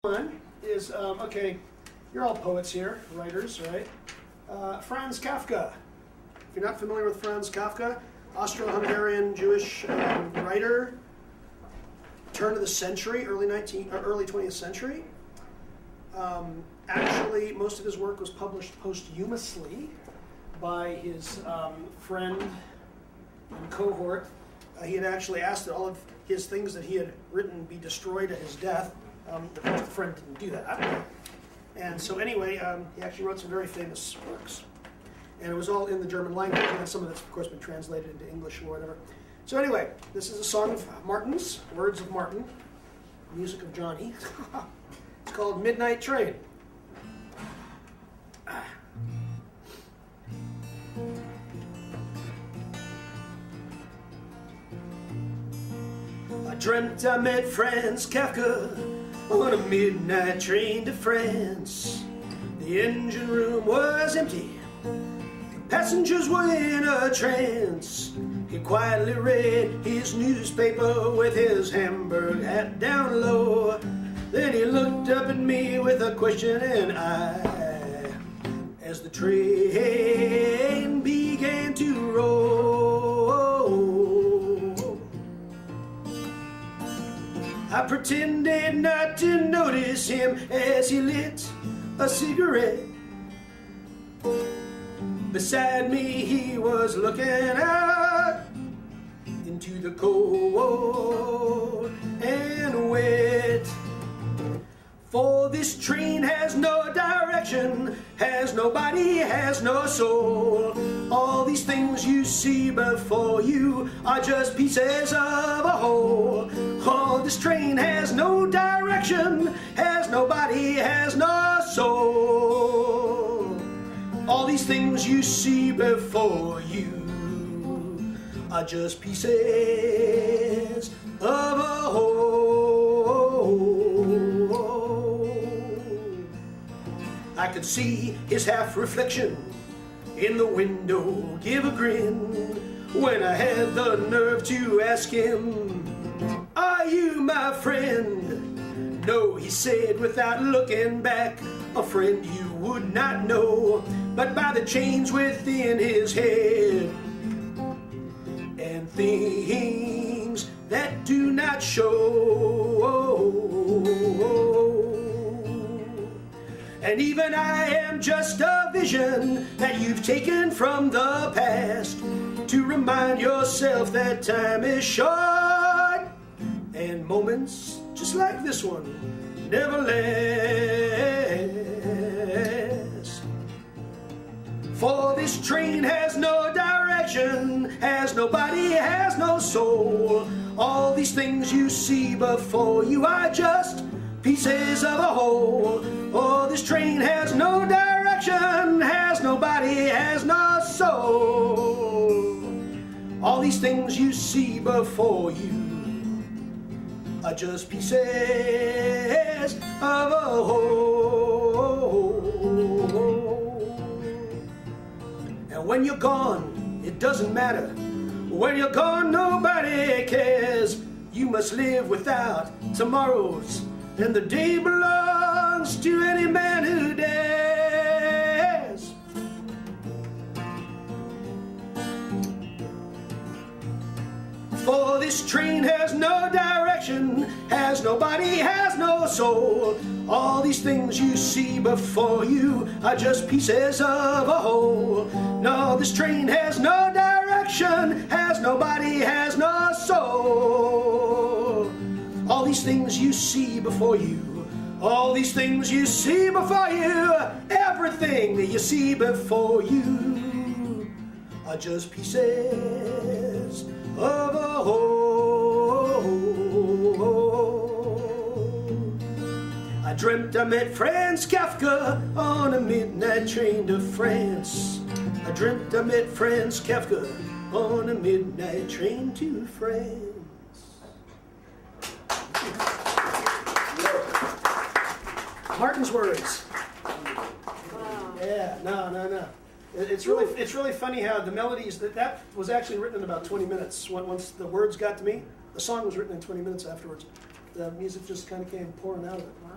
One is, okay, you're all poets here, writers, right? Franz Kafka. If you're not familiar with Franz Kafka, Austro-Hungarian Jewish writer, turn of the century, early 20th century. Actually, most of his work was published posthumously by his friend and cohort. He had actually asked that all of his things that he had written be destroyed at his death. Of course, the friend didn't do that. And so anyway, he actually wrote some very famous works. And it was all in the German language, and some of it's, of course, been translated into English or whatever. So anyway, this is a song of Martin's, words of Martin, music of Johnny. It's called Midnight Train. I dreamt I met Franz Kafka on a midnight train to France. The engine room was empty, the passengers were in a trance. He quietly read his newspaper with his Hamburg hat down low. Then he looked up at me with a questioning eye as the train began to roll. I pretended not to notice him as he lit a cigarette. Beside me he was looking out into the cold and wet. For this train has no direction, has nobody, has no soul. All these things you see before you are just pieces of a whole. Oh, this train has no direction, has nobody, has no soul. All these things you see before you are just pieces of a whole. I could see his half reflection in the window give a grin when I had the nerve to ask him, "Are you my friend?" "No," he said without looking back, "a friend you would not know, but by the chains within his head and things that do not show. And even I am just a vision that you've taken from the past to remind yourself that time is short and moments just like this one never last. For this train has no direction, has nobody, has no soul. All these things you see before you are just pieces of a whole. Oh, this train has no direction, has nobody, has no soul. All these things you see before you are just pieces of a whole. And when you're gone, it doesn't matter. When you're gone, nobody cares. You must live without tomorrows, and the day belongs to any man who dares. For this train has no direction, has nobody, has no soul. All these things you see before you are just pieces of a whole. No, this train has no direction, has nobody, has no soul. All these things you see before you, all these things you see before you, everything that you see before you are just pieces of a whole. I dreamt I met Franz Kafka on a midnight train to France. I dreamt I met Franz Kafka on a midnight train to France. Martin's words. Wow. Yeah, no. It's really funny how the melodies, that was actually written in about 20 minutes. Once the words got to me, the song was written in 20 minutes afterwards. The music just kind of came pouring out of it. Wow,